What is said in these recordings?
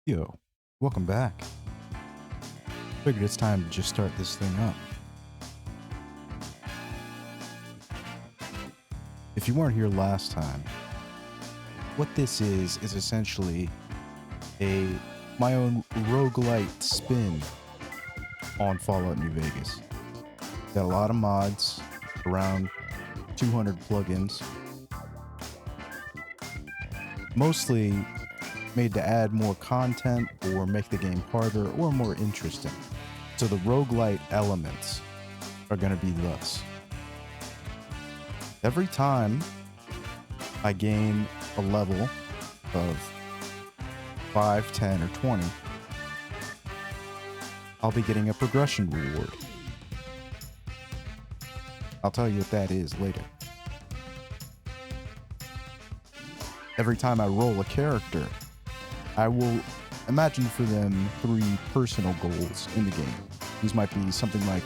Yo, welcome back. Figured it's time to just start this thing up. If you weren't here last time, what this is essentially my own roguelite spin on Fallout New Vegas. Got a lot of mods, around 200 plugins, mostly made to add more content or make the game harder or more interesting. So the roguelite elements are going to be thus. Every time I gain a level of 5, 10, or 20, I'll be getting a progression reward. I'll tell you what that is later. Every time I roll a character, I will imagine for them 3 personal goals in the game. These might be something like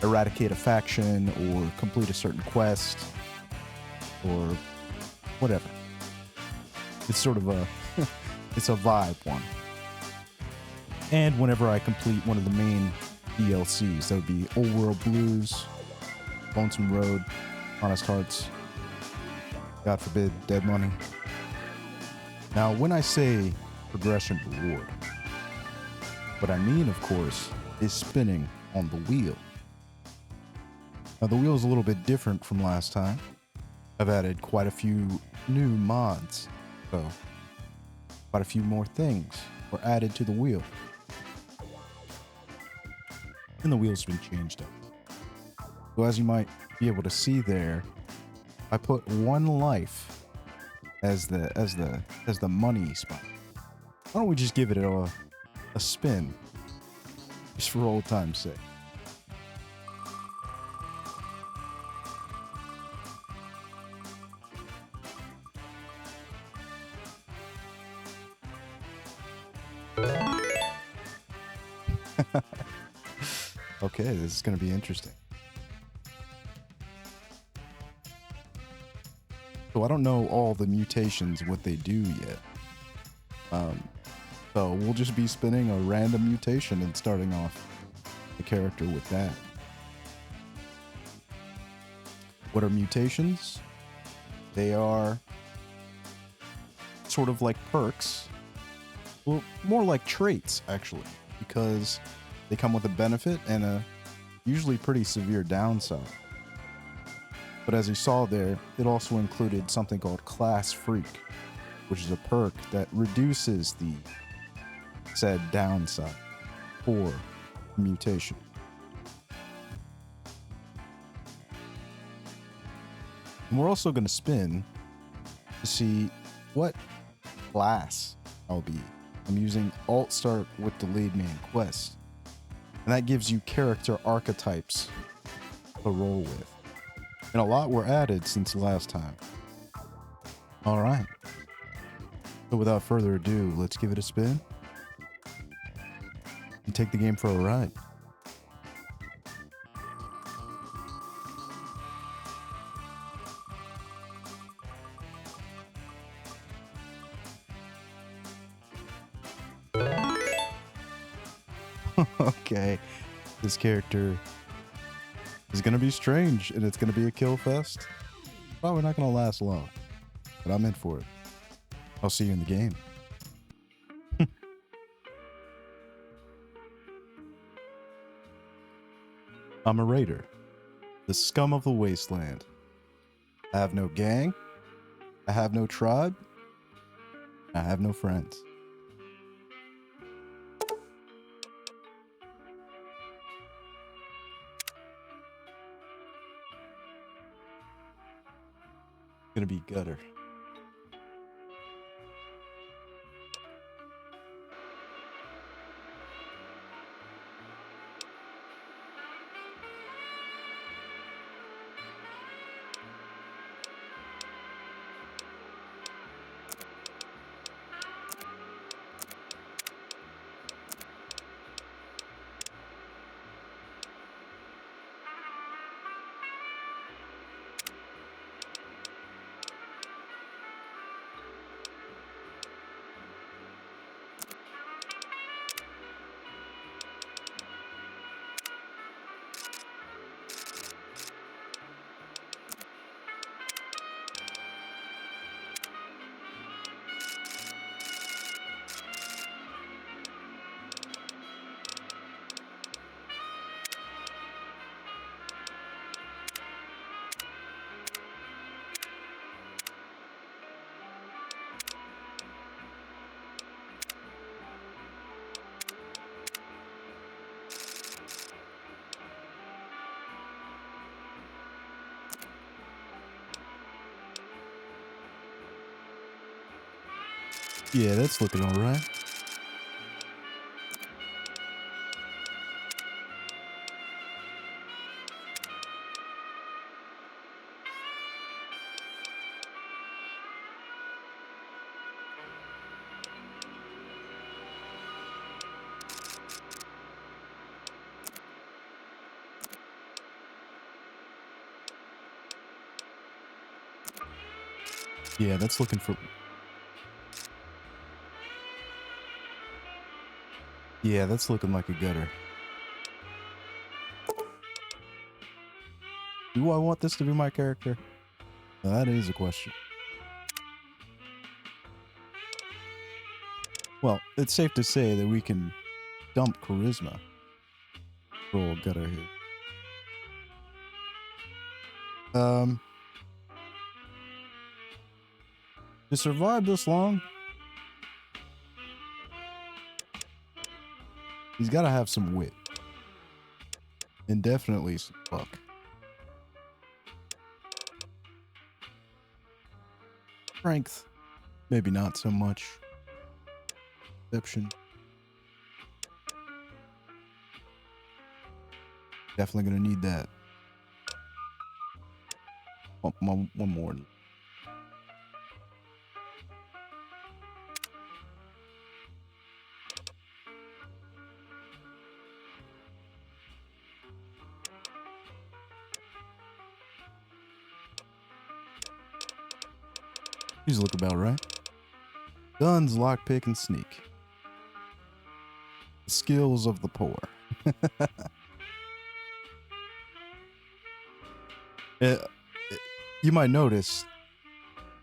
eradicate a faction or complete a certain quest or whatever. It's sort of a it's a vibe one. And whenever I complete one of the main DLCs, that would be Old World Blues, Lonesome Road, Honest Hearts, God forbid, Dead Money. Now, when I say progression reward, what I mean, of course, is spinning on the wheel. Now, the wheel is a little bit different from last time. I've added quite a few new mods, so quite a few more things were added to the wheel. And the wheel's been changed up. So as you might be able to see there, I put 1 life as the money spot. Why don't we just give it a spin, just for old time's sake? Okay, this is going to be interesting. So I don't know all the mutations, what they do yet. So we'll just be spinning a random mutation and starting off the character with that. What are mutations? They are sort of like perks. Well, more like traits, actually, because they come with a benefit and a usually pretty severe downside. But as you saw there, it also included something called Class Freak, which is a perk that reduces the said downside for mutation. And we're also going to spin to see what class I'll be. I'm using Alt Start with Delayed Main Quest, and that gives you character archetypes to roll with. And a lot were added since last time. Alright. So without further ado, let's give it a spin and take the game for a ride. Okay, this character is going to be strange, and it's going to be a kill fest. Probably not going to last long, but I'm in for it. I'll see you in the game. I'm a raider, the scum of the wasteland. I have no gang, I have no tribe, I have no friends. Gonna be gutter. Yeah, that's looking all right. Yeah, that's looking for... Yeah, that's looking like a gutter. Do I want this to be my character? That is a question. Well, it's safe to say that we can dump charisma. Roll gutter here. To survive this long, he's got to have some wit. And definitely some luck. Strength, maybe not so much. Perception. Definitely gonna need that. One more. These look about right. Guns, lockpick, and sneak. The skills of the poor. You might notice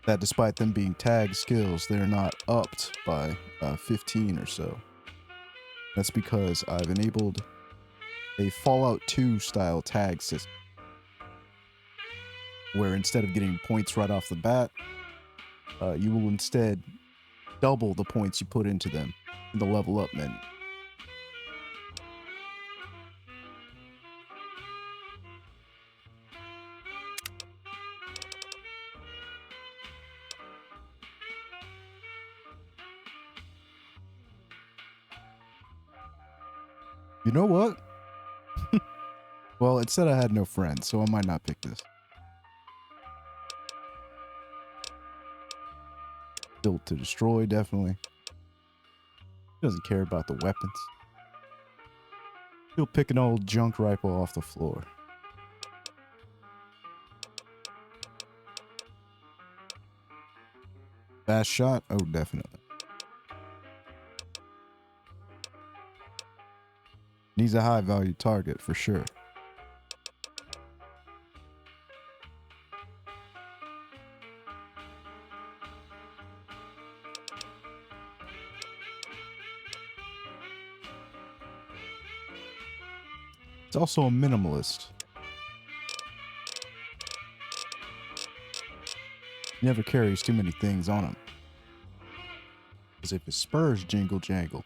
that despite them being tag skills, they're not upped by 15 or so. That's because I've enabled a Fallout 2 style tag system, where instead of getting points right off the bat, you will instead double the points you put into them in the level up menu. You know what? Well, it said I had no friends, so I might not pick this. Built to destroy, definitely. Doesn't care about the weapons. He'll pick an old junk rifle off the floor. Fast shot? Oh, definitely. He's a high value target for sure. He's also a minimalist. He never carries too many things on him. Because if his spurs jingle jangle,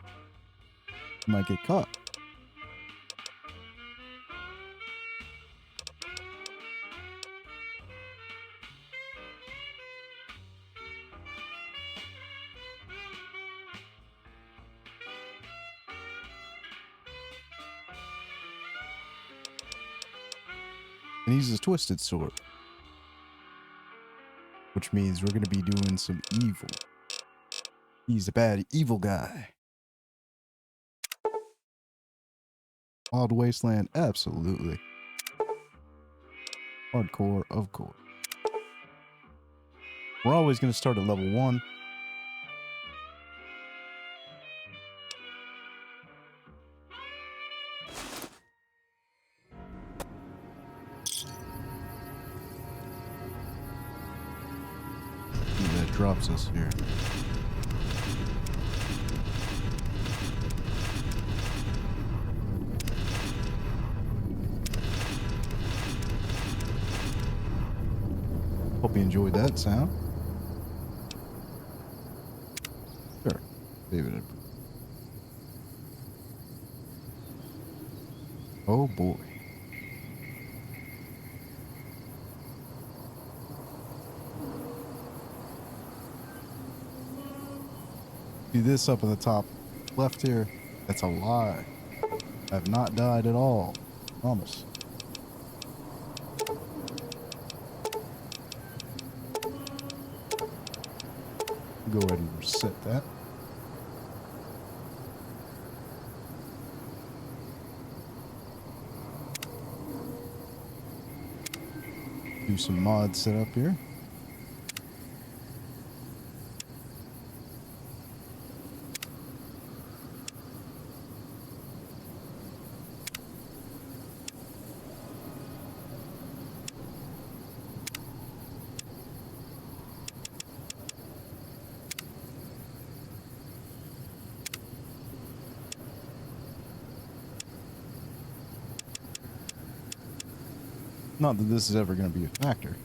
he might get caught. And he uses a twisted sword. Which means we're going to be doing some evil. He's a bad, evil guy. Wild Wasteland, absolutely. Hardcore, of course. We're always going to start at level 1. And that drops us here. Hope you enjoyed that sound. Sure. David. Oh boy. See this up at the top left here? That's a lie. I have not died at all. Promise. Go ahead and reset that. Do some mod setup here. Not that this is ever going to be a factor.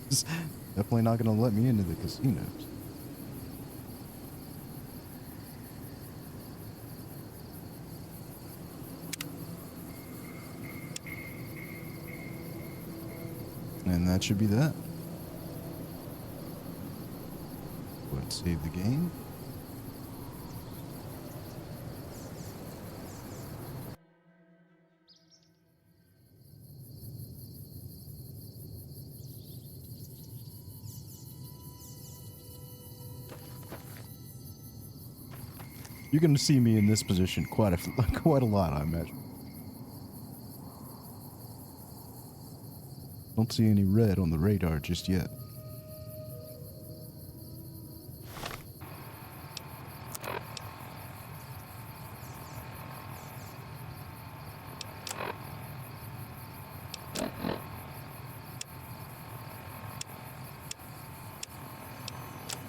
It's definitely not going to let me into the casinos. And that should be that. Go ahead and save the game. You're going to see me in this position quite a lot, I imagine. Don't see any red on the radar just yet.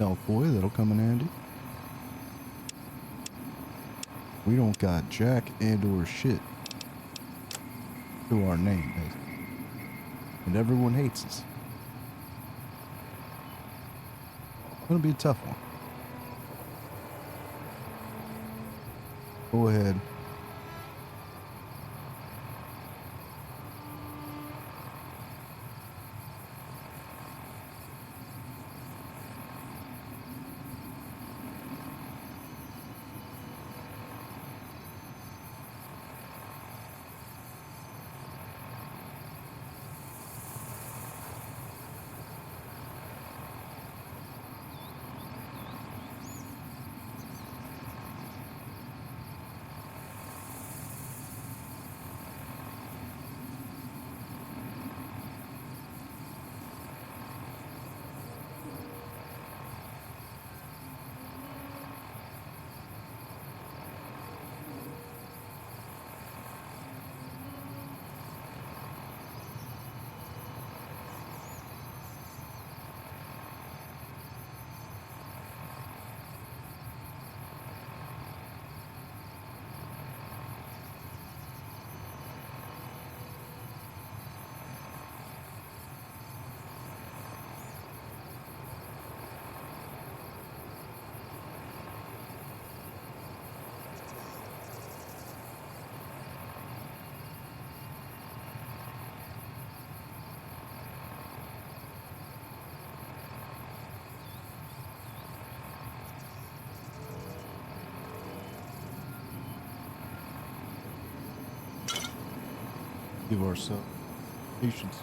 Elk boy, that'll come in handy. We don't got jack and or shit to our name, basically. And everyone hates us. It's gonna be a tough one. Go ahead. Give ourselves patience.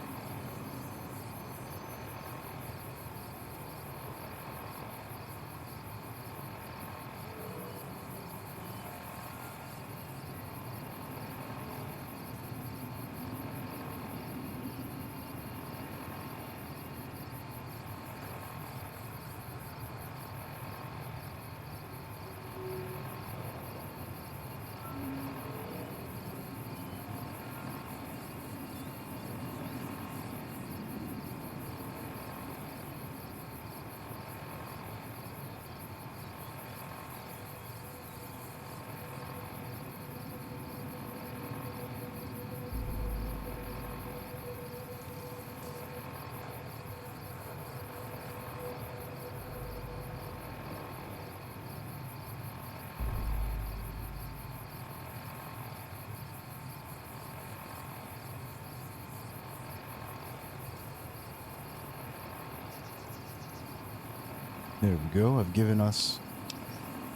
There we go. I've given us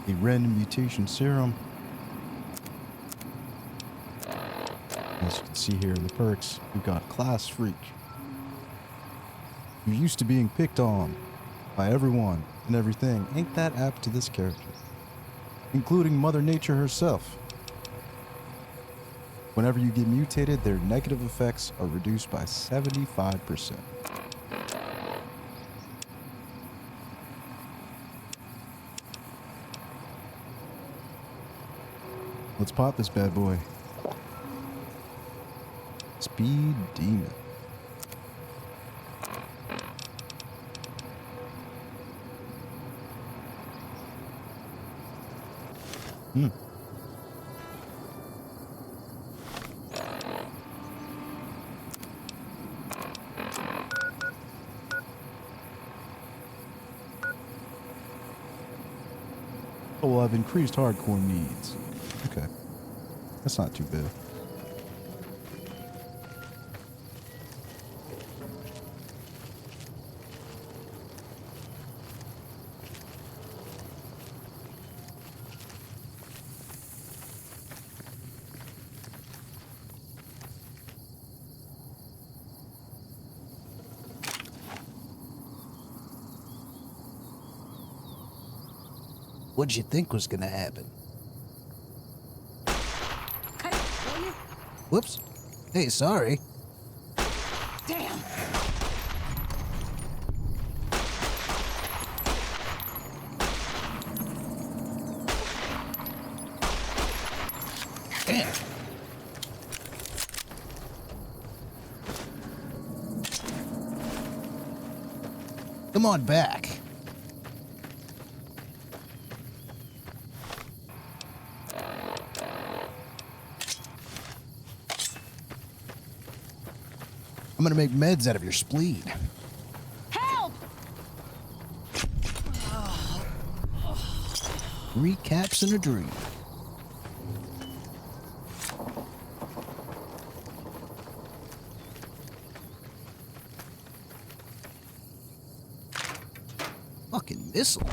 A random mutation serum. As you can see here in the perks, we've got Class Freak. You're used to being picked on by everyone and everything. Ain't that apt to this character? Including Mother Nature herself. Whenever you get mutated, their negative effects are reduced by 75%. Let's pop this bad boy. Speed Demon. Oh, well, I've increased hardcore needs. Okay. That's not too bad. What'd you think was gonna happen? Whoops. Hey, sorry. Damn! Damn. Come on back. I'm gonna make meds out of your spleen. Help! Recaps in a dream. Fucking missile.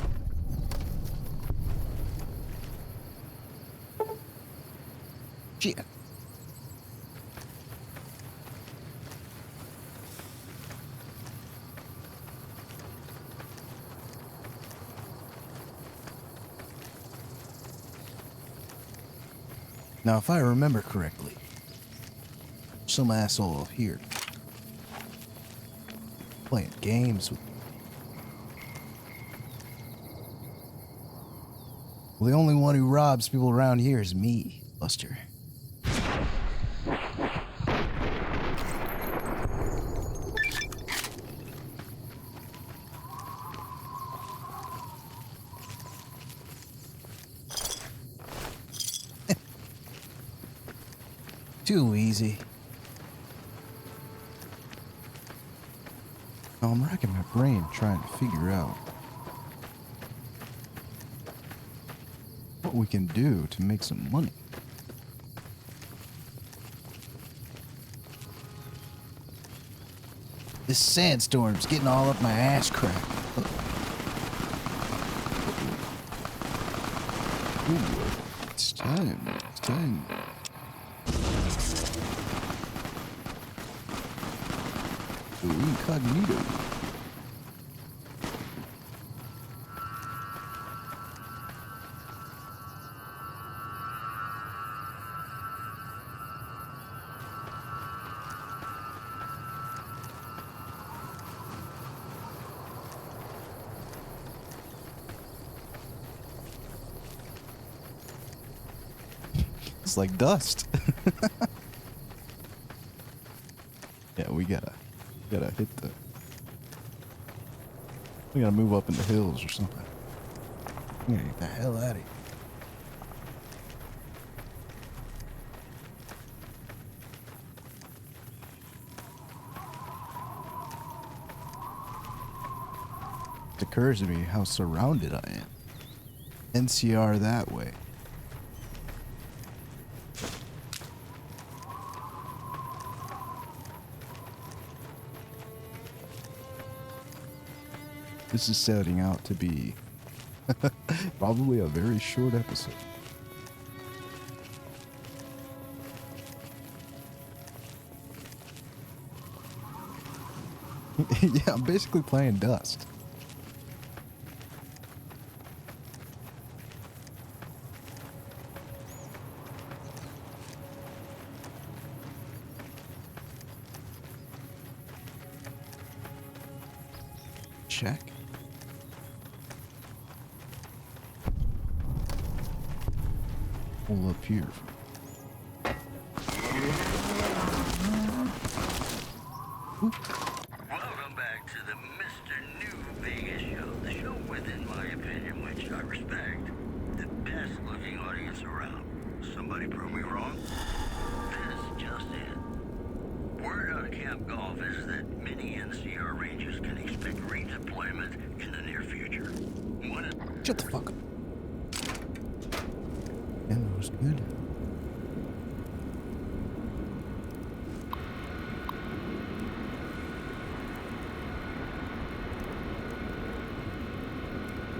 Shit. Now, if I remember correctly, some asshole here playing games with me. Well, the only one who robs people around here is me, Buster. Too easy. Now I'm racking my brain trying to figure out what we can do to make some money. This sandstorm's getting all up my ass crack. Ooh, it's time. It's time. Ooh, incognito. It's like dust. Yeah, we gotta hit the. We gotta move up in the hills or something. Yeah, get the hell out of here. It occurs to me how surrounded I am. NCR that way. This is setting out to be Probably a very short episode. Yeah, I'm basically playing Dust. Check. Pull up here. Welcome back to the Mr. New Vegas show. The show with, in my opinion, which I respect, the best looking audience around. Somebody prove me wrong? This is just it. Word out of Camp Golf is that many NCR Rangers can expect redeployment in the near future. Shut the fuck up. Yeah, that was good.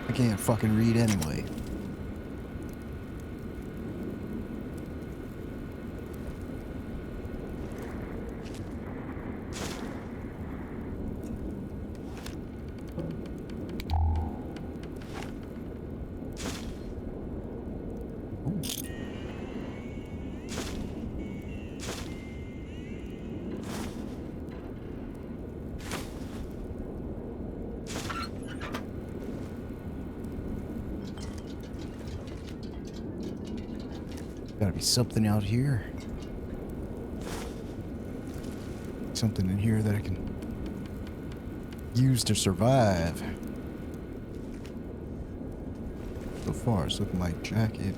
I can't fucking read anyway. Gotta be something out here. Something in here that I can use to survive. So far, it's looking like jacket.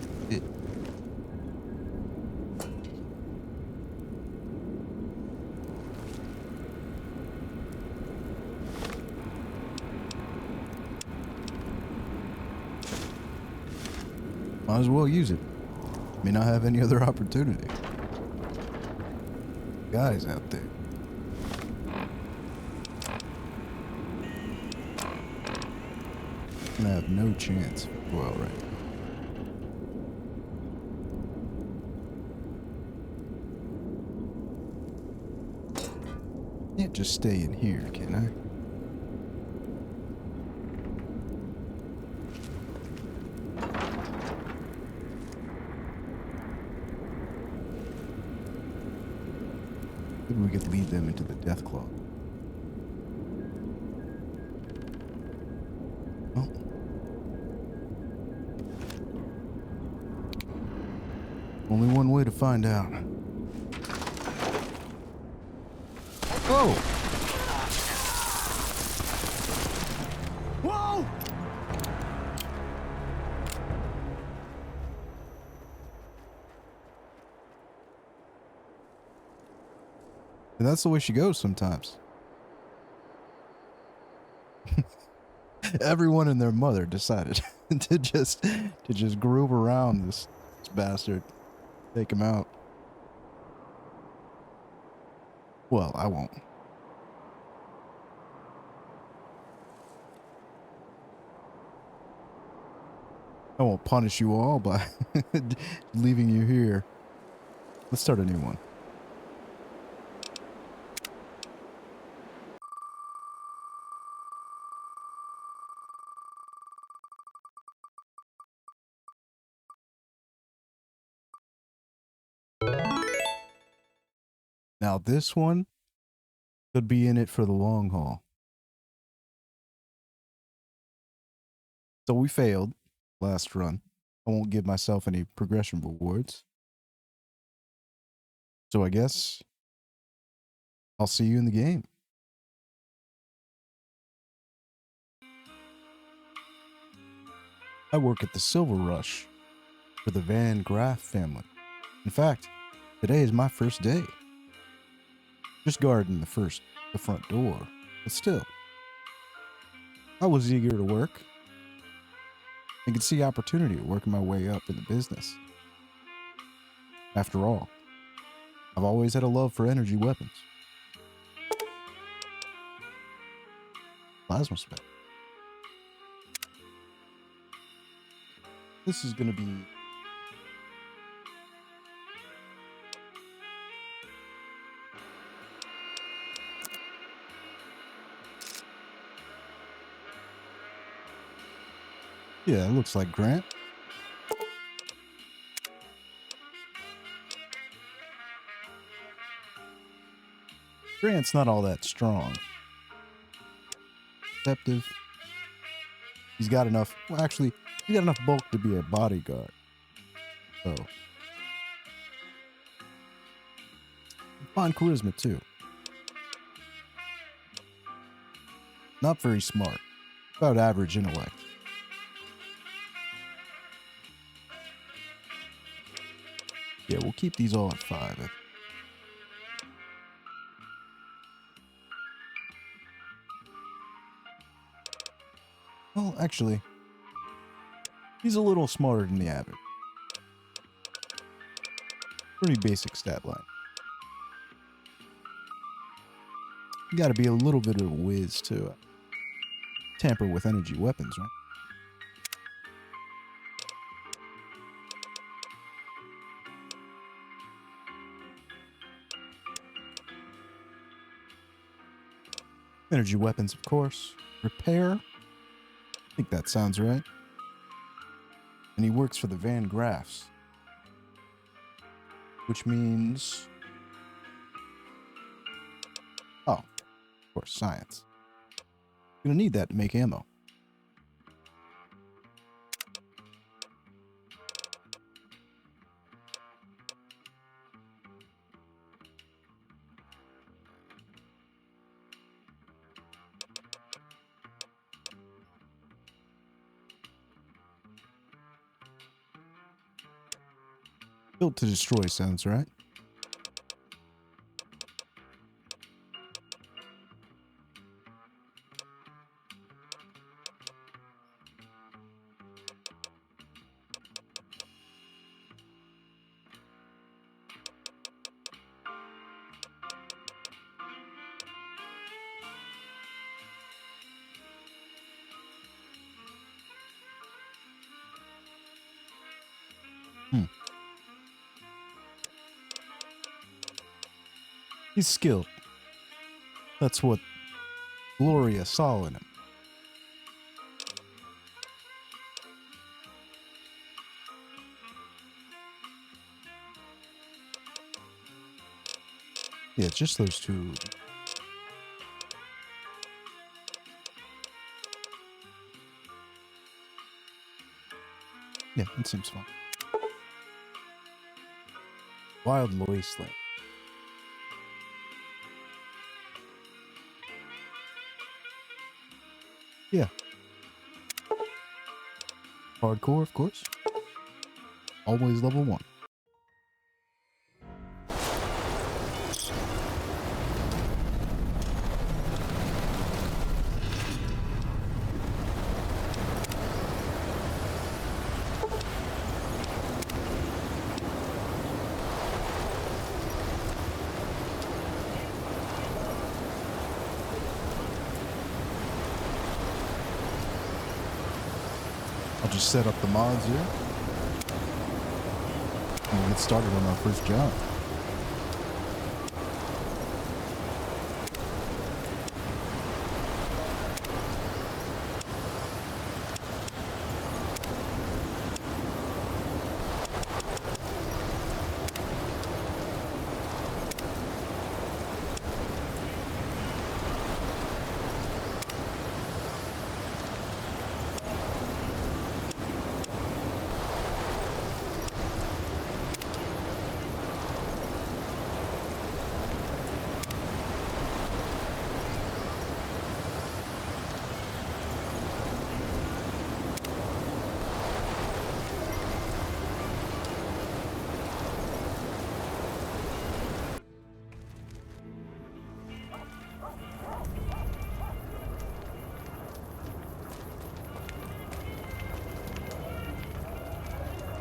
Might as well use it. May not have any other opportunity. Guys out there. I have no chance. Well, right. Can't just stay in here, can I? Maybe we could lead them into the Death Claw. Oh. Only one way to find out. Whoa! Whoa! And that's the way she goes sometimes. Everyone and their mother decided to just groove around this bastard. Take him out. Well, I won't. I won't punish you all by leaving you here. Let's start a new one. Now this one could be in it for the long haul. So we failed last run. I won't give myself any progression rewards. So I guess I'll see you in the game. I work at the Silver Rush for the Graff family. In fact, today is my first day. Just guarding the front door, but still. I was eager to work and could see opportunity of working my way up in the business. After all, I've always had a love for energy weapons. Plasma spec. This is going to be... Yeah, it looks like Grant. Grant's not all that strong. Deceptive. He's got enough... Well, actually, he's got enough bulk to be a bodyguard. So... Fine charisma, too. Not very smart. About average intellect. Yeah, we'll keep these all at 5. Well, actually, he's a little smarter than the average. Pretty basic stat line. You gotta be a little bit of a whiz to tamper with energy weapons, right? Energy weapons, of course. Repair. I think that sounds right. And he works for the Van Graffs. Which means... Oh, of course, science. Gonna need that to make ammo. Built to destroy sounds right. He's skilled. That's what Gloria saw in him. Yeah, just those two. Yeah, that seems fun. Wild Wasteland. Yeah. Hardcore, of course. Always level 1. I'll just set up the mods here. And we'll get started on our first job.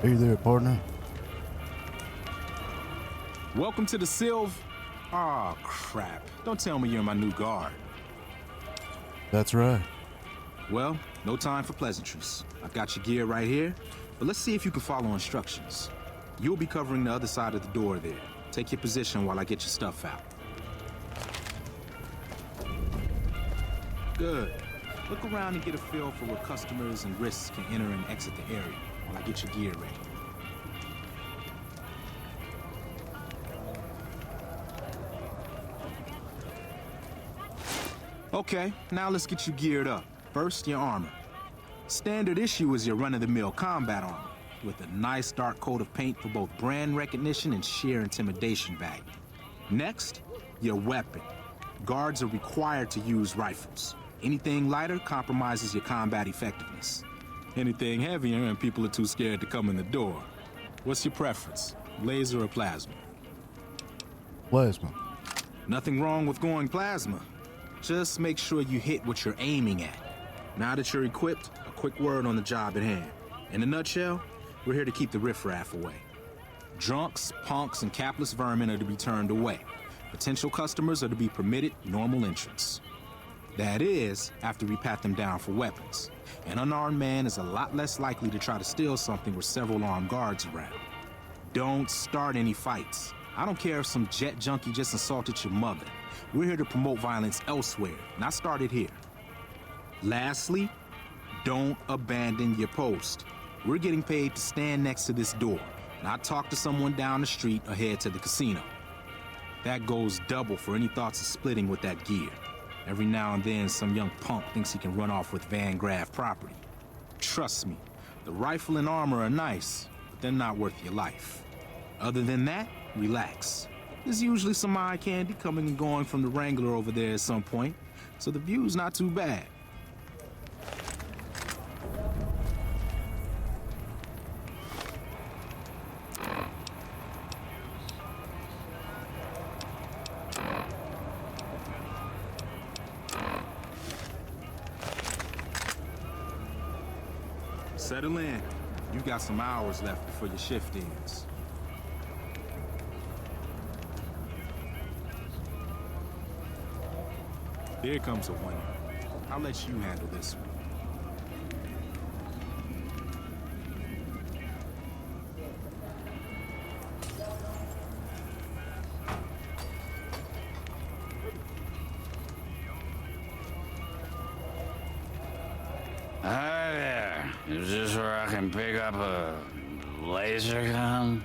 Hey there, partner. Welcome to the Sylv. Ah, crap. Don't tell me you're my new guard. That's right. Well, no time for pleasantries. I've got your gear right here. but let's see if you can follow instructions. You'll be covering the other side of the door there. Take your position while I get your stuff out. Good. Look around and get a feel for where customers and risks can enter and exit the area while I get your gear ready. Okay, now let's get you geared up. First, your armor. Standard issue is your run-of-the-mill combat armor, with a nice dark coat of paint for both brand recognition and sheer intimidation value. Next, your weapon. Guards are required to use rifles. Anything lighter compromises your combat effectiveness. Anything heavier and people are too scared to come in the door. What's your preference, laser or plasma? Plasma. Nothing wrong with going plasma. Just make sure you hit what you're aiming at. Now that you're equipped, a quick word on the job at hand. In a nutshell, we're here to keep the riffraff away. Drunks, punks, and capless vermin are to be turned away. Potential customers are to be permitted normal entrance. That is, after we pat them down for weapons. An unarmed man is a lot less likely to try to steal something with several armed guards around. Don't start any fights. I don't care if some jet junkie just assaulted your mother. We're here to promote violence elsewhere, not start it here. Lastly, don't abandon your post. We're getting paid to stand next to this door, not talk to someone down the street or head to the casino. That goes double for any thoughts of splitting with that gear. Every now and then, some young punk thinks he can run off with Graff property. Trust me, the rifle and armor are nice, but they're not worth your life. Other than that, relax. There's usually some eye candy coming and going from the Wrangler over there at some point, so the view's not too bad. Settle in. You've got some hours left before your shift ends. Here comes a winner. I'll let you handle this one. Hi there. Is this where I can pick up a laser gun?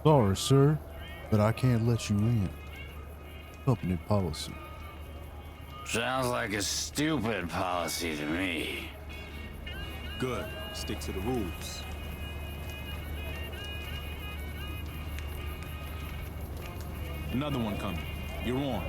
Sorry, sir, but I can't let you in. Company policy. Sounds like a stupid policy to me. Good. Stick to the rules. Another one coming. You're on.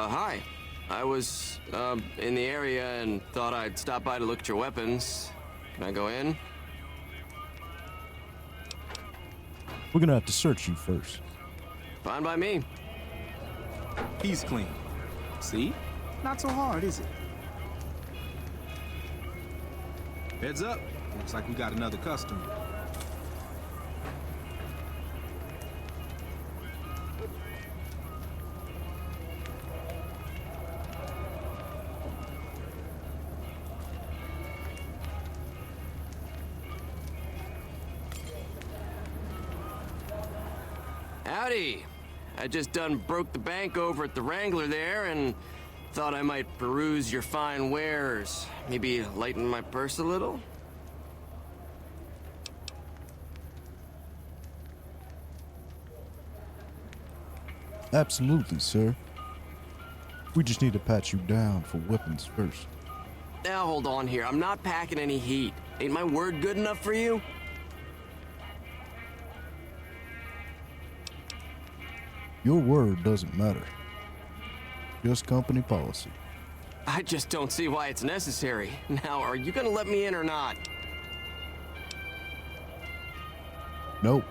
Hi. I was, in the area and thought I'd stop by to look at your weapons. Can I go in? We're gonna have to search you first. Fine by me. He's clean. See? Not so hard, is it? Heads up. Looks like we got another customer. Howdy. I just done broke the bank over at the Wrangler there and thought I might peruse your fine wares. Maybe lighten my purse a little? Absolutely, sir. We just need to pat you down for weapons first. Now hold on here. I'm not packing any heat. Ain't my word good enough for you? Your word doesn't matter. Just company policy. I just don't see why it's necessary. Now, are you gonna let me in or not? Nope.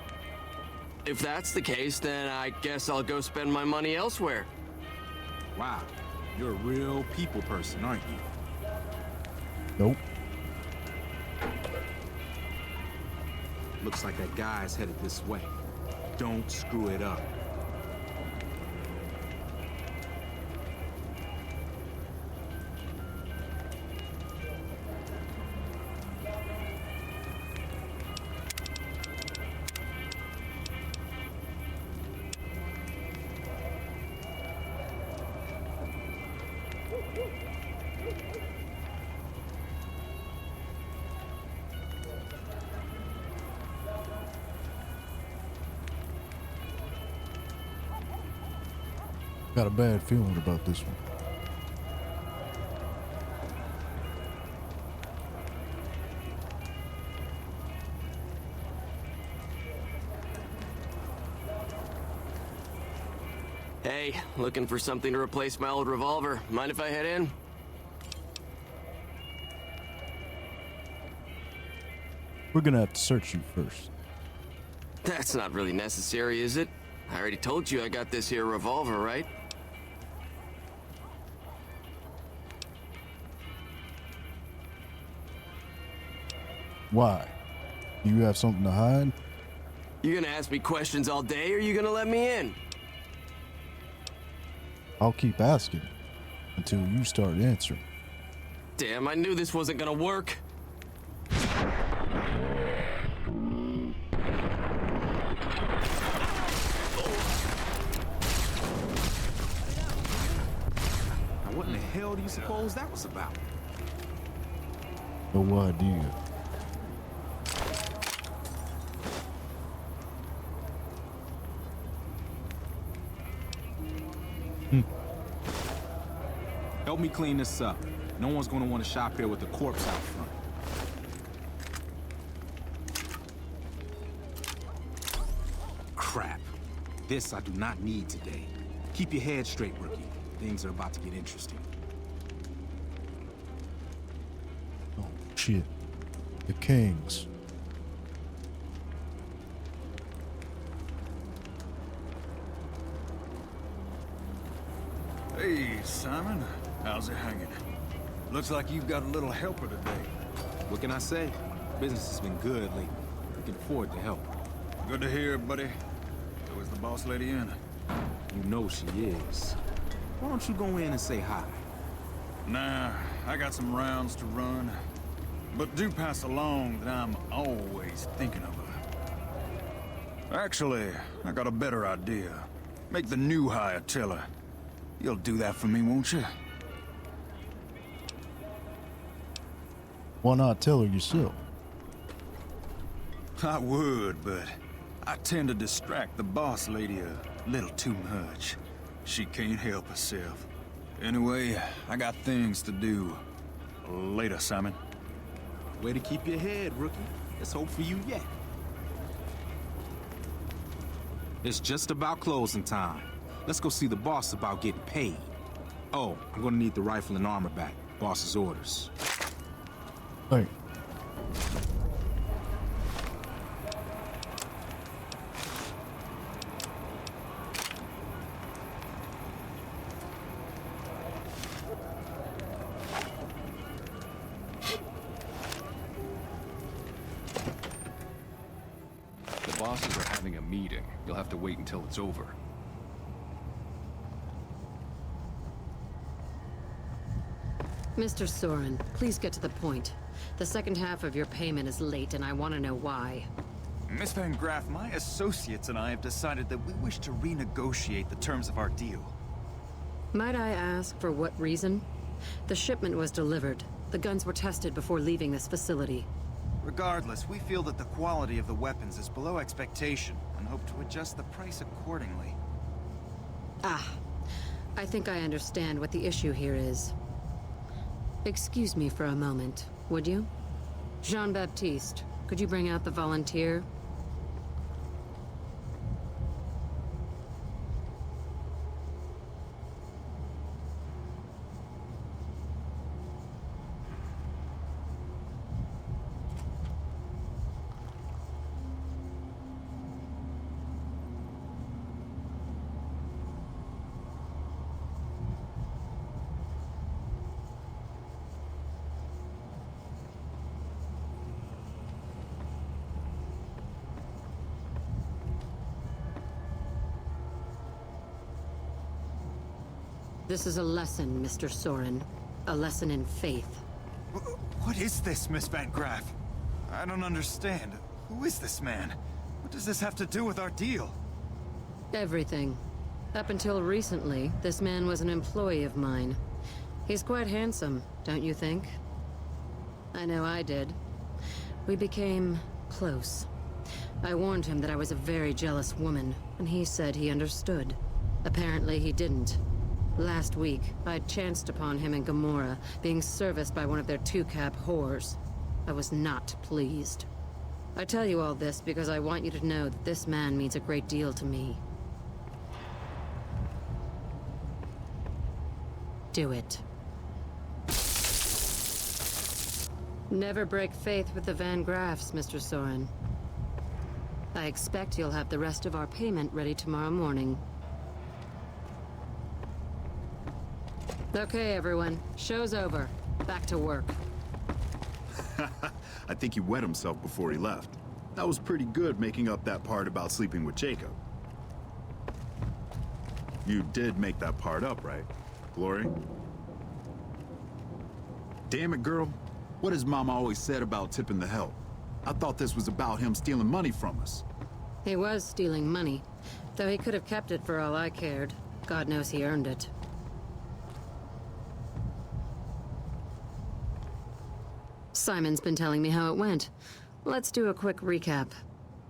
If that's the case, then I guess I'll go spend my money elsewhere. Wow, you're a real people person, aren't you? Nope. Looks like that guy's headed this way. Don't screw it up. Got a bad feeling about this one. Hey, looking for something to replace my old revolver. Mind if I head in? We're gonna have to search you first. That's not really necessary, is it? I already told you I got this here revolver, right? Why? Do you have something to hide? You gonna ask me questions all day, or you gonna let me in? I'll keep asking until you start answering. Damn, I knew this wasn't gonna work. Now what in the hell do you suppose that was about? No idea. Help me clean this up. No one's gonna want to shop here with a corpse out front. Crap. This I do not need today. Keep your head straight, rookie. Things are about to get interesting. Oh, shit. The Kings. Hey, Simon. How's it hanging? Looks like you've got a little helper today. What can I say? Business has been good lately. We can afford to help. Good to hear, buddy. So is the boss lady in? You know she is. Why don't you go in and say hi? Nah, I got some rounds to run. But do pass along that I'm always thinking of her. Actually, I got a better idea. Make the new hire tell her. You'll do that for me, won't you? Why not tell her yourself? I would, but I tend to distract the boss lady a little too much. She can't help herself. Anyway, I got things to do. Later, Simon. Way to keep your head, rookie. Let's hope for you yet. It's just about closing time. Let's go see the boss about getting paid. Oh, I'm gonna need the rifle and armor back. Boss's orders. Hey. The bosses are having a meeting. You'll have to wait until it's over. Mr. Soren, please get to the point. The second half of your payment is late, and I want to know why. Miss Van Graff, my associates and I have decided that we wish to renegotiate the terms of our deal. Might I ask for what reason? The shipment was delivered. The guns were tested before leaving this facility. Regardless, we feel that the quality of the weapons is below expectation and hope to adjust the price accordingly. Ah, I think I understand what the issue here is. Excuse me for a moment, would you? Jean-Baptiste, could you bring out the volunteer? This is a lesson, Mr. Soren. A lesson in faith. What is this, Miss Van Graff? I don't understand. Who is this man? What does this have to do with our deal? Everything. Up until recently, this man was an employee of mine. He's quite handsome, don't you think? I know I did. We became close. I warned him that I was a very jealous woman, and he said he understood. Apparently he didn't. Last week, I chanced upon him in Gomorrah, being serviced by one of their two-cap whores. I was not pleased. I tell you all this because I want you to know that this man means a great deal to me. Do it. Never break faith with the Van Graffs, Mr. Soren. I expect you'll have the rest of our payment ready tomorrow morning. Okay, everyone. Show's over. Back to work. I think he wet himself before he left. That was pretty good, making up that part about sleeping with Jacob. You did make that part up, right, Glory? Damn it, girl. What has Mama always said about tipping the help? I thought this was about him stealing money from us. He was stealing money, though he could have kept it for all I cared. God knows he earned it. Simon's been telling me how it went. Let's do a quick recap.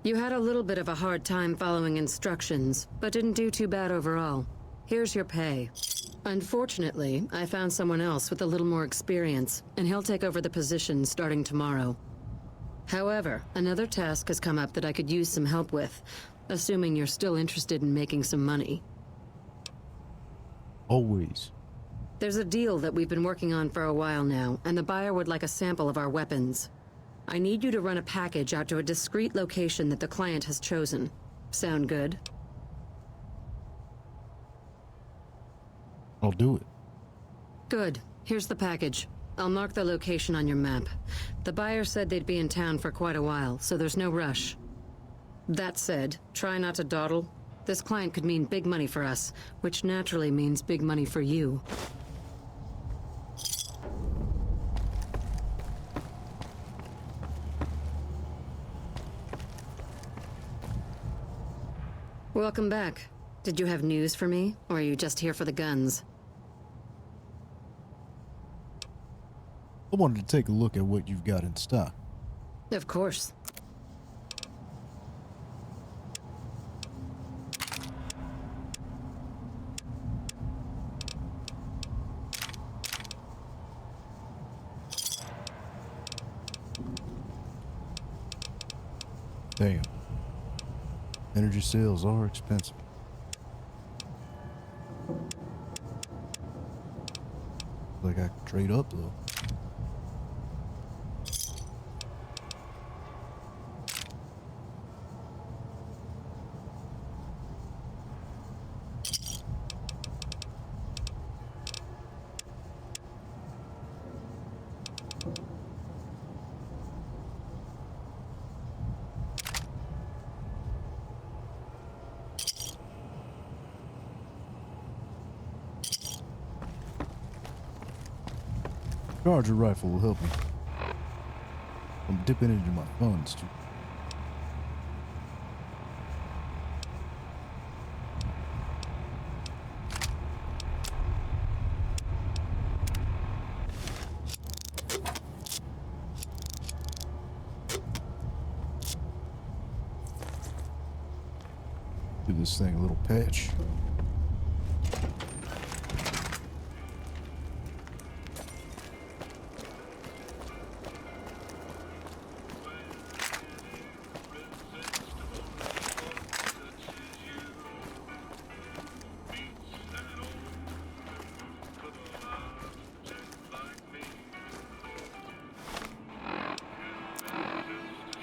You had a little bit of a hard time following instructions, but didn't do too bad overall. Here's your pay. Unfortunately, I found someone else with a little more experience, and he'll take over the position starting tomorrow. However, another task has come up that I could use some help with, assuming you're still interested in making some money. Always. There's a deal that we've been working on for a while now, and the buyer would like a sample of our weapons. I need you to run a package out to a discreet location that the client has chosen. Sound good? I'll do it. Good. Here's the package. I'll mark the location on your map. The buyer said they'd be in town for quite a while, so there's no rush. That said, try not to dawdle. This client could mean big money for us, which naturally means big money for you. Welcome back. Did you have news for me, or are you just here for the guns? I wanted to take a look at what you've got in stock. Of course. Damn. Energy sales are expensive. Like I could trade up though. Charger rifle will help me. I'm dipping into my funds too. Give this thing a little patch.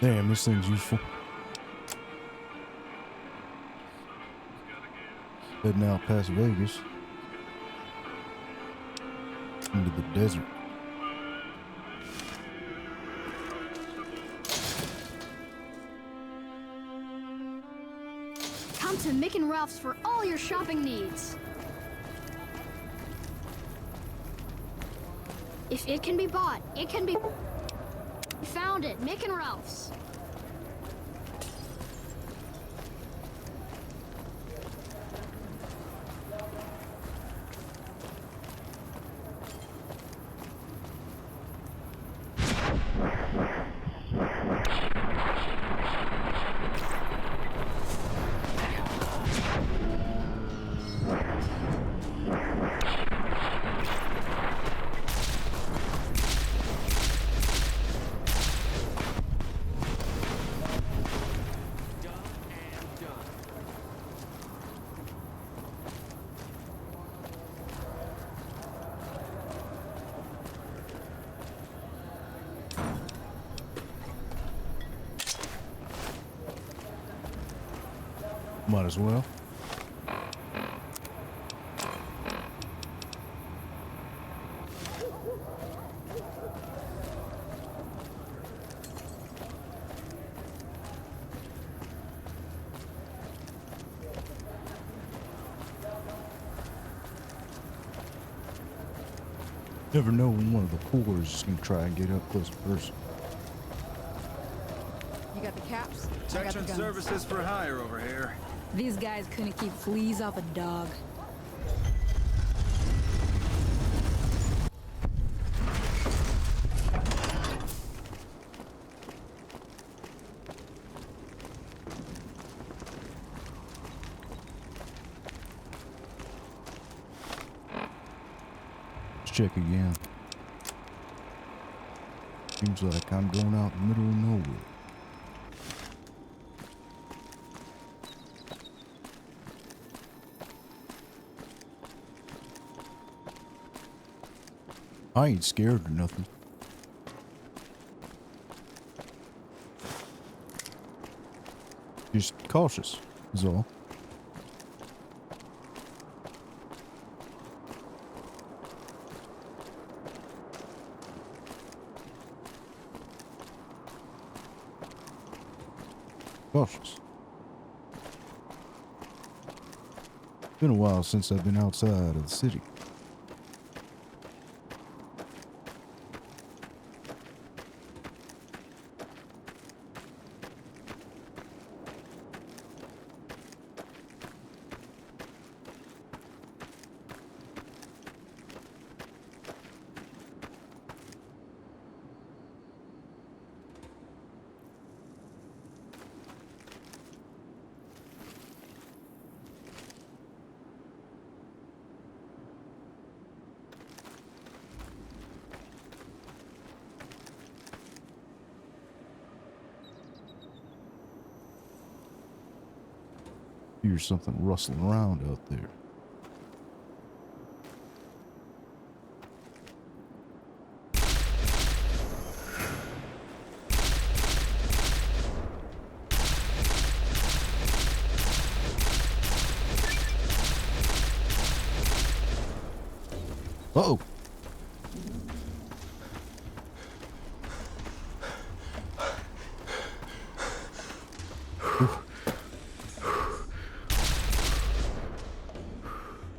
Damn, this thing's useful. Heading out past Vegas into the desert. Come to Mick and Ralph's for all your shopping needs. If it can be bought, it can be... Found it. Mick and Ralph's. Might as well. Never know when one of the poor is going to try and get up close to person. You got the caps? I got the Protection guns. services for hire over here. These guys couldn't keep fleas off a dog. Let's check again. Seems like I'm going out in the middle of nowhere. I ain't scared or nothing. Just cautious, is all. Cautious. Been a while since I've been outside of the city. Hear something rustling around out there. Uh-oh.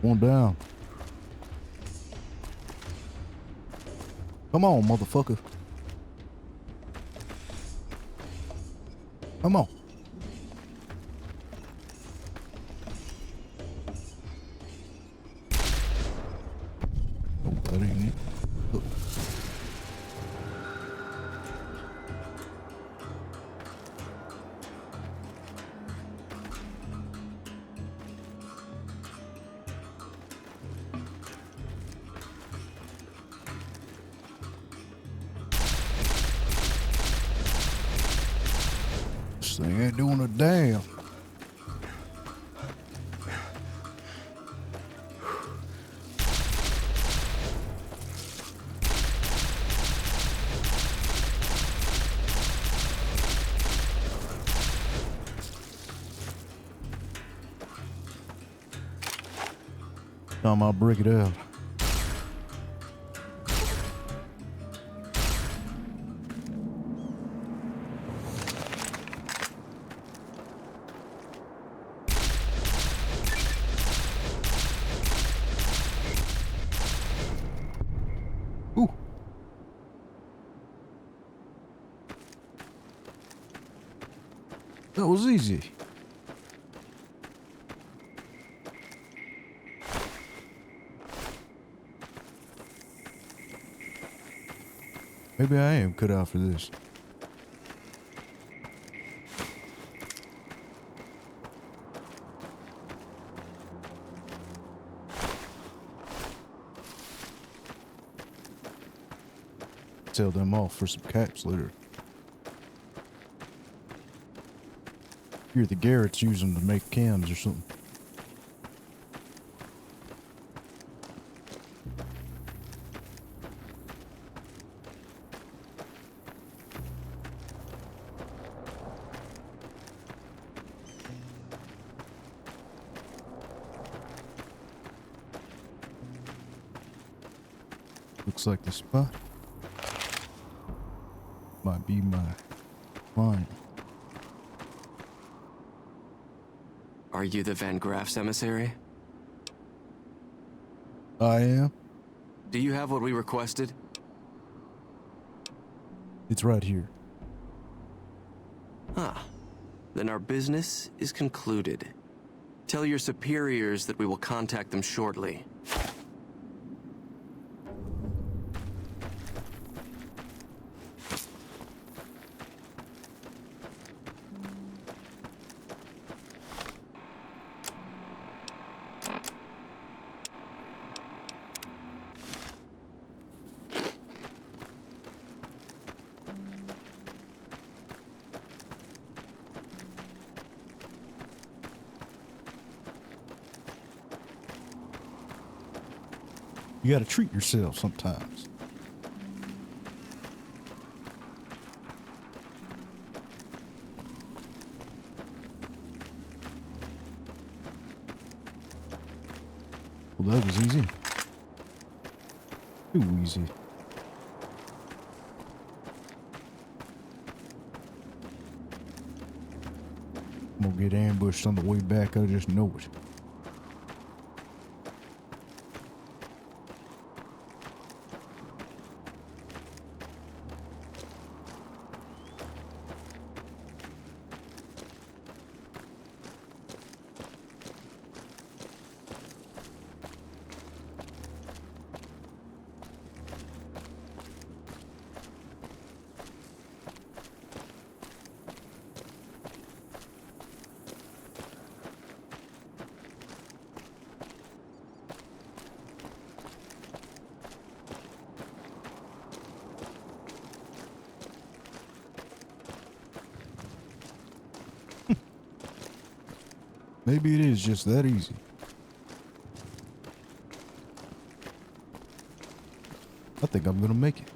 One down. Come on, motherfucker. Come on. Oh, that ain't it. Look. This thing ain't doing a damn. Time I'll break it out. Ooh, That was easy. Maybe I am cut out for this. Sell them off for some caps later. Here, the Garrett's use them to make cams or something. Looks like the spot might be my line. Are you the Van Graff's emissary? I am. Do you have what we requested? It's right here. Ah, then our business is concluded. Tell your superiors that we will contact them shortly. You gotta treat yourself sometimes. Well, that was easy. Too easy. I'm gonna get ambushed on the way back, I just know it. Maybe it is just that easy. I think I'm gonna make it.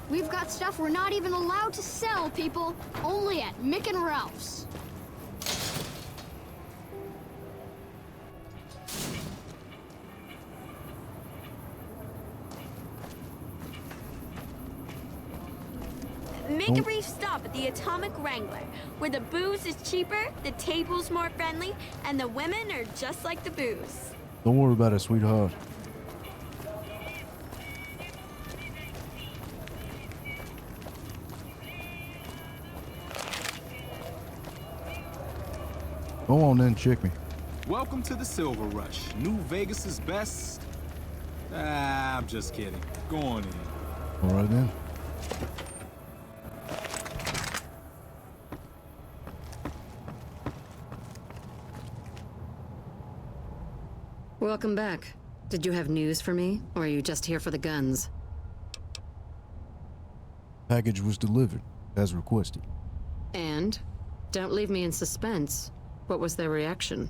We've got stuff we're not even allowed to sell, people. Only at Mick and Ralph's. Make a brief stop at the Atomic Wrangler, where the booze is cheaper, the table's more friendly, and the women are just like the booze. Don't worry about it, sweetheart. Go on then, check me. Welcome to the Silver Rush. New Vegas's best. I'm just kidding. Go on in. All right then. Welcome back. Did you have news for me, or are you just here for the guns? Package was delivered, as requested. And? Don't leave me in suspense. What was their reaction?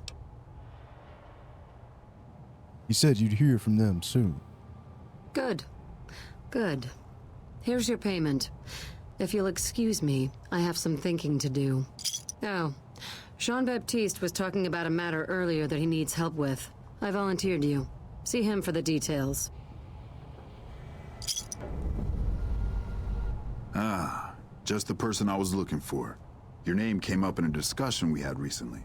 You said you'd hear from them soon. Good. Good. Here's your payment. If you'll excuse me, I have some thinking to do. Oh, Jean-Baptiste was talking about a matter earlier that he needs help with. I volunteered you. See him for the details. Ah, just the person I was looking for. Your name came up in a discussion we had recently.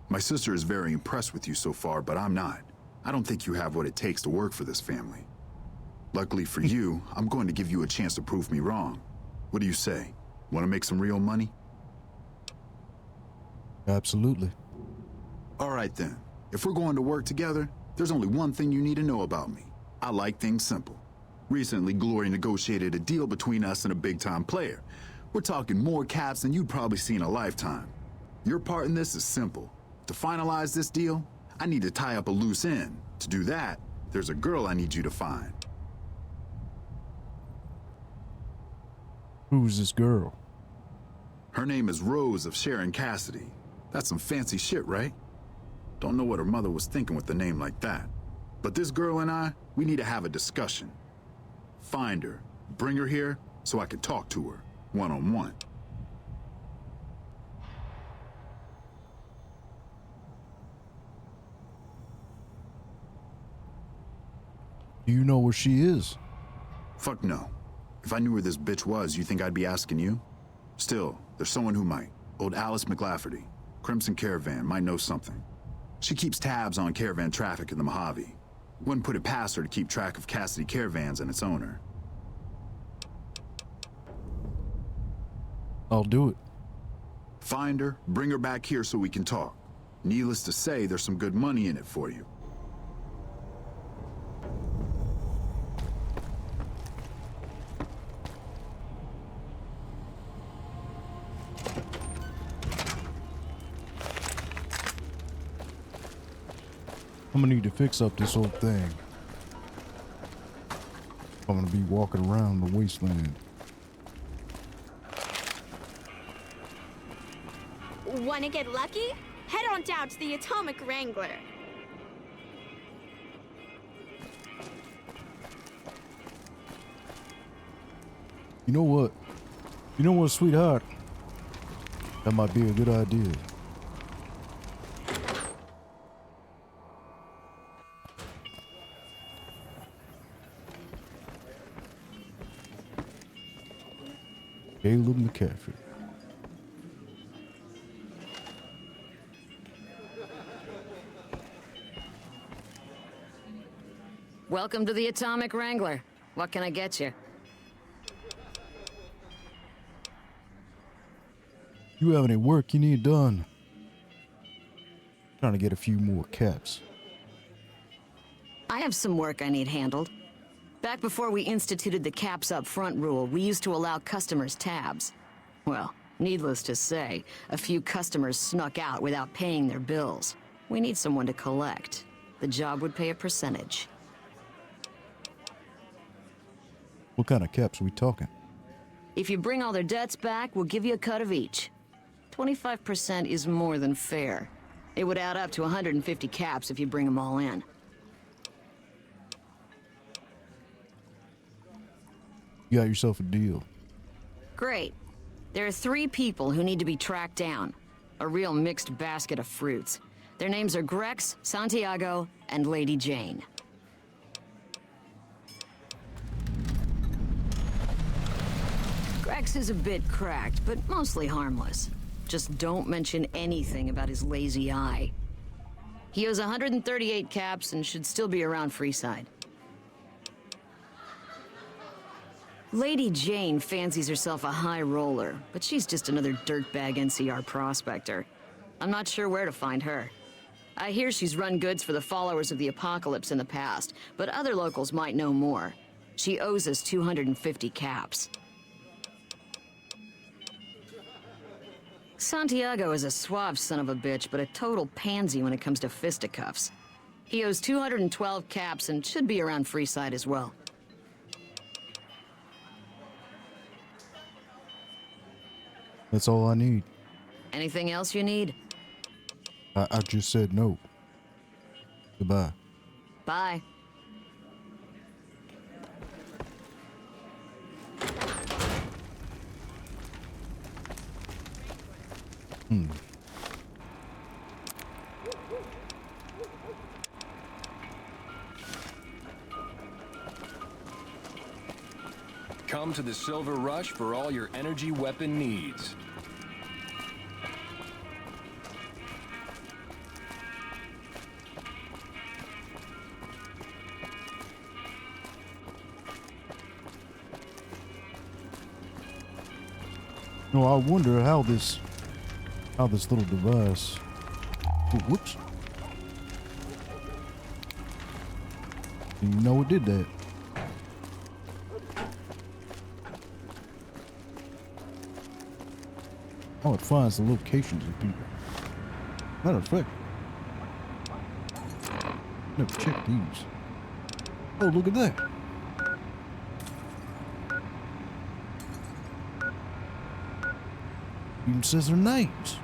My sister is very impressed with you so far, but I'm not. I don't think you have what it takes to work for this family. Luckily for you, I'm going to give you a chance to prove me wrong. What do you say? Want to make some real money? Absolutely. All right then. If we're going to work together, there's only one thing you need to know about me. I like things simple. Recently, Glory negotiated a deal between us and a big-time player. We're talking more caps than you'd probably see in a lifetime. Your part in this is simple. To finalize this deal, I need to tie up a loose end. To do that, there's a girl I need you to find. Who's this girl? Her name is Rose of Sharon Cassidy. That's some fancy shit, right? Don't know what her mother was thinking with a name like that. But this girl and I, we need to have a discussion. Find her, bring her here, so I can talk to her, one-on-one. Do you know where she is? Fuck no. If I knew where this bitch was, you think I'd be asking you? Still, there's someone who might. Old Alice McLafferty. Crimson Caravan might know something. She keeps tabs on caravan traffic in the Mojave. Wouldn't put it past her to keep track of Cassidy Caravans and its owner. I'll do it. Find her, bring her back here so we can talk. Needless to say, there's some good money in it for you. I'm gonna need to fix up this old thing. I'm gonna be walking around the wasteland. Wanna get lucky? Head on down to the Atomic Wrangler. You know what? You know what, sweetheart? That might be a good idea. Caleb McCaffrey. Welcome to the Atomic Wrangler. What can I get you? You have any work you need done? Trying to get a few more caps. I have some work I need handled. Back before we instituted the caps up front rule, we used to allow customers tabs. Well, needless to say, a few customers snuck out without paying their bills. We need someone to collect. The job would pay a percentage. What kind of caps are we talking? If you bring all their debts back, we'll give you a cut of each. 25% is more than fair. It would add up to 150 caps if you bring them all in. You got yourself a deal. Great. There are 3 people who need to be tracked down. A real mixed basket of fruits. Their names are Grex, Santiago, and Lady Jane. Grex is a bit cracked, but mostly harmless. Just don't mention anything about his lazy eye. He owes 138 caps and should still be around Freeside. Lady Jane fancies herself a high roller, but she's just another dirtbag NCR prospector. I'm not sure where to find her. I hear she's run goods for the followers of the apocalypse in the past, but other locals might know more. She owes us 250 caps. Santiago is a suave son of a bitch, but a total pansy when it comes to fisticuffs. He owes 212 caps and should be around Freeside as well. That's all I need. Anything else you need? I just said no. Goodbye. Bye. Come to the Silver Rush for all your energy weapon needs. No, I wonder how this little device. Oh, whoops. Didn't even know it did that. Oh, it finds the locations of people. Matter of fact, never checked these. Oh, look at that. Even says their names.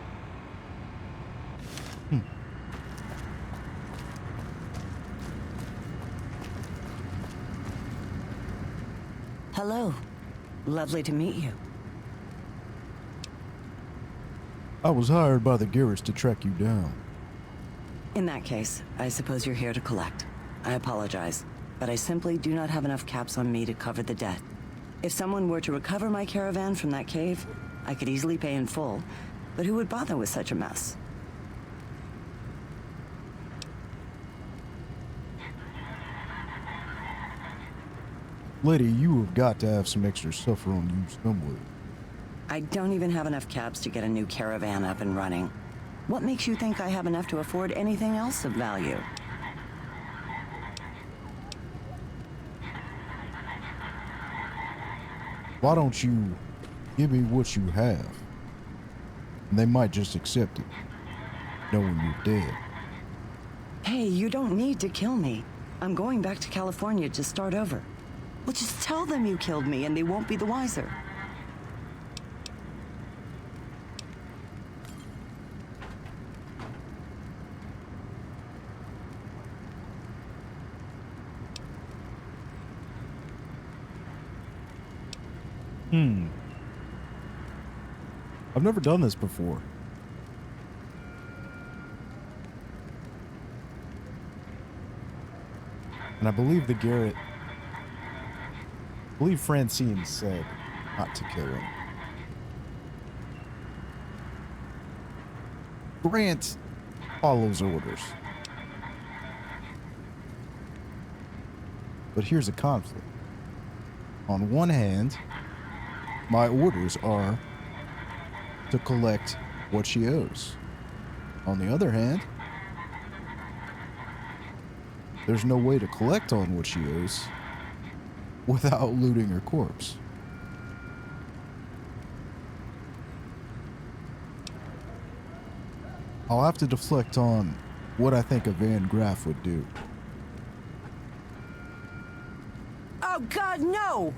Hello. Lovely to meet you. I was hired by the Garretts to track you down. In that case, I suppose you're here to collect. I apologize, but I simply do not have enough caps on me to cover the debt. If someone were to recover my caravan from that cave, I could easily pay in full, but who would bother with such a mess? Lady, you have got to have some extra stuff on you somewhere. I don't even have enough caps to get a new caravan up and running. What makes you think I have enough to afford anything else of value? Why don't you give me what you have? And they might just accept it, knowing you're dead. Hey, you don't need to kill me. I'm going back to California to start over. Well, just tell them you killed me and they won't be the wiser. I've never done this before. And I believe Francine said not to kill him. Grant follows orders. But here's a conflict. On one hand, my orders are to collect what she owes. On the other hand, there's no way to collect on what she owes without looting her corpse. I'll have to deflect on what I think a Van Graff would do. Oh God, no!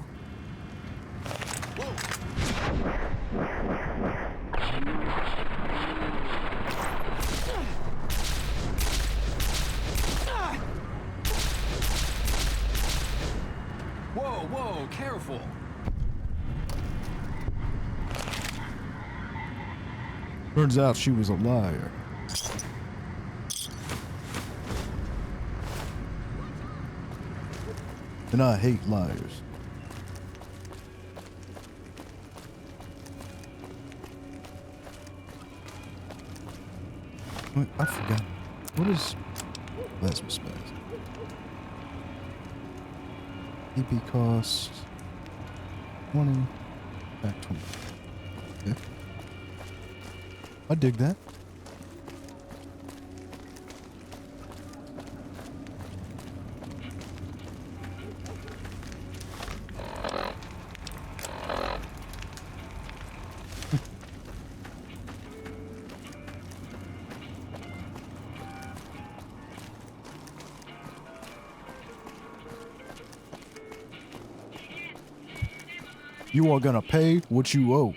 Whoa, whoa, careful. Turns out she was a liar. And I hate liars. Wait, I forgot. What is plasma spaz? EP cost 20, back 20. Okay. I dig that. You are gonna pay what you owe.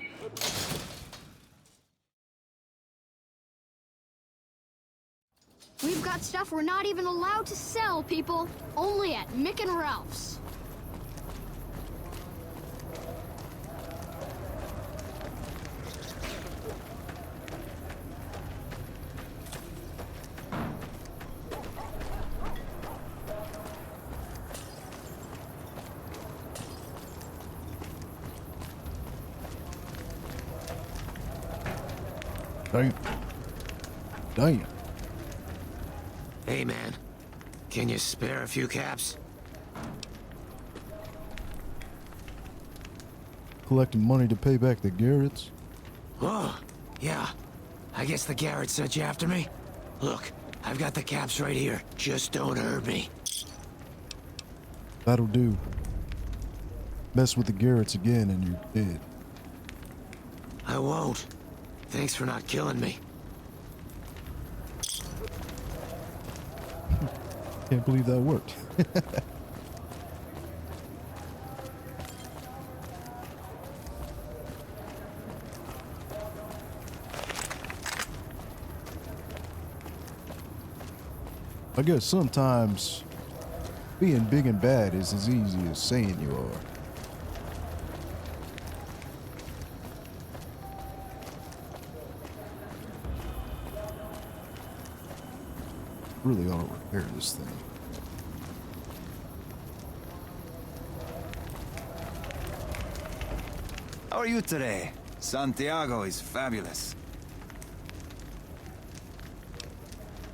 We've got stuff stuff we're not even allowed to sell, people. Only at Mick and Ralph's. Damn. Damn. Hey, man. Can you spare a few caps? Collecting money to pay back the Garretts? Oh, yeah. I guess the Garrett sent you after me? Look, I've got the caps right here. Just don't hurt me. That'll do. Mess with the Garretts again and you're dead. I won't. Thanks for not killing me. Can't believe that worked. I guess sometimes being big and bad is as easy as saying you are. Really ought to repair this thing. How are you today? Santiago is fabulous.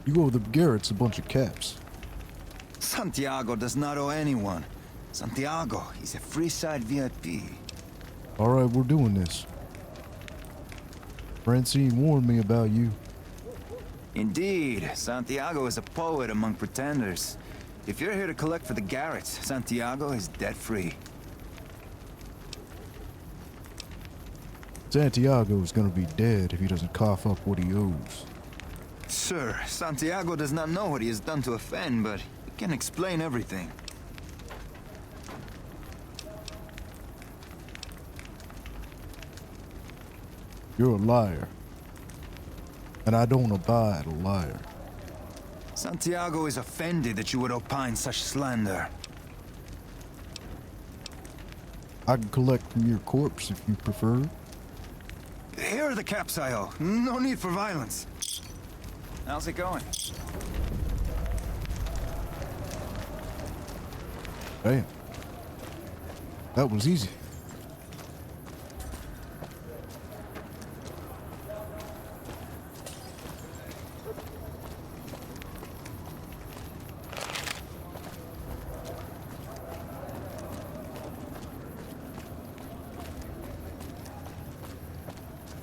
You owe the Garretts a bunch of caps. Santiago does not owe anyone. Santiago is a Freeside VIP. Alright, we're doing this. Francine warned me about you. Indeed, Santiago is a poet among pretenders. If you're here to collect for the Garretts, Santiago is debt-free. Santiago is gonna be dead if he doesn't cough up what he owes. Sir, Santiago does not know what he has done to offend, but he can explain everything. You're a liar. And I don't abide a liar. Santiago is offended that you would opine such slander. I can collect from your corpse if you prefer. Here are the caps I owe. No need for violence. How's it going? Damn. That was easy.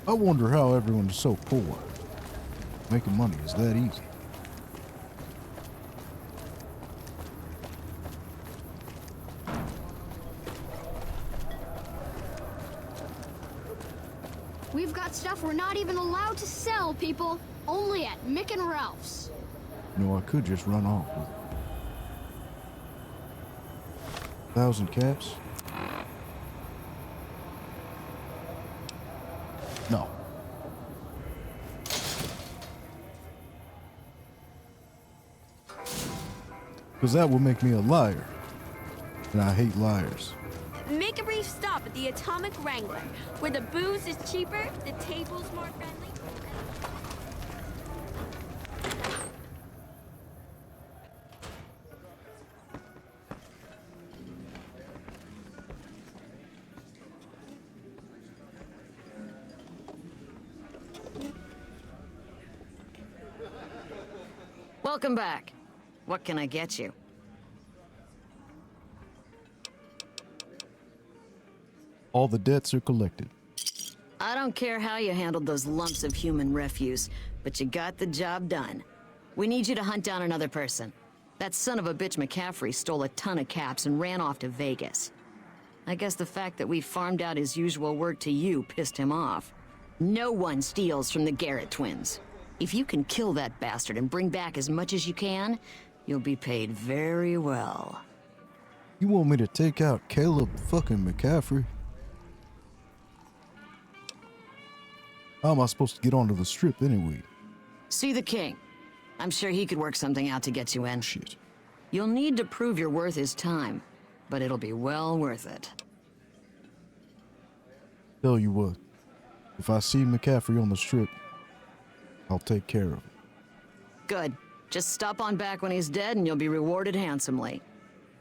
I wonder how everyone is so poor. Making money is that easy. We've got stuff we're not even allowed to sell, people. Only at Mick and Ralph's. You know, I could just run off with 1,000 caps. No. Because that would make me a liar. And I hate liars. Make a brief stop at the Atomic Wrangler, where the booze is cheaper, the table's more friendly. Welcome back. What can I get you? All the debts are collected. I don't care how you handled those lumps of human refuse, but you got the job done. We need you to hunt down another person. That son of a bitch McCaffrey stole a ton of caps and ran off to Vegas. I guess the fact that we farmed out his usual work to you pissed him off. No one steals from the Garrett twins. If you can kill that bastard and bring back as much as you can, you'll be paid very well. You want me to take out Caleb fucking McCaffrey? How am I supposed to get onto the strip anyway? See the king. I'm sure he could work something out to get you in. Shit. You'll need to prove you're worth his time, but it'll be well worth it. Tell you what, if I see McCaffrey on the strip, I'll take care of him. Good. Just stop on back when he's dead and you'll be rewarded handsomely.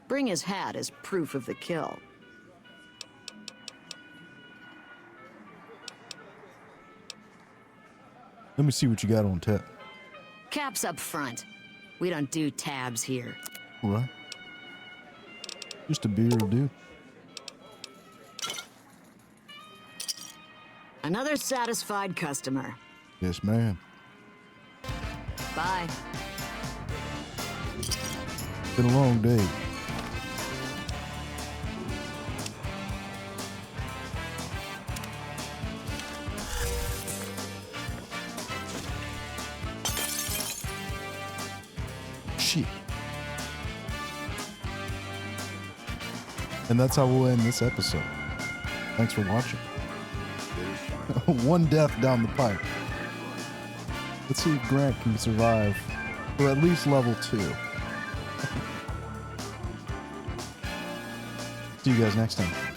Bring his hat as proof of the kill. Let me see what you got on tap. Caps up front. We don't do tabs here. All right. Just a beer will do. Another satisfied customer. Yes, ma'am. Bye. Been a long day. Shit. And that's how we'll end this episode. Thanks for watching. One death down the pipe. Let's see if Grant can survive for at least level 2. See you guys next time.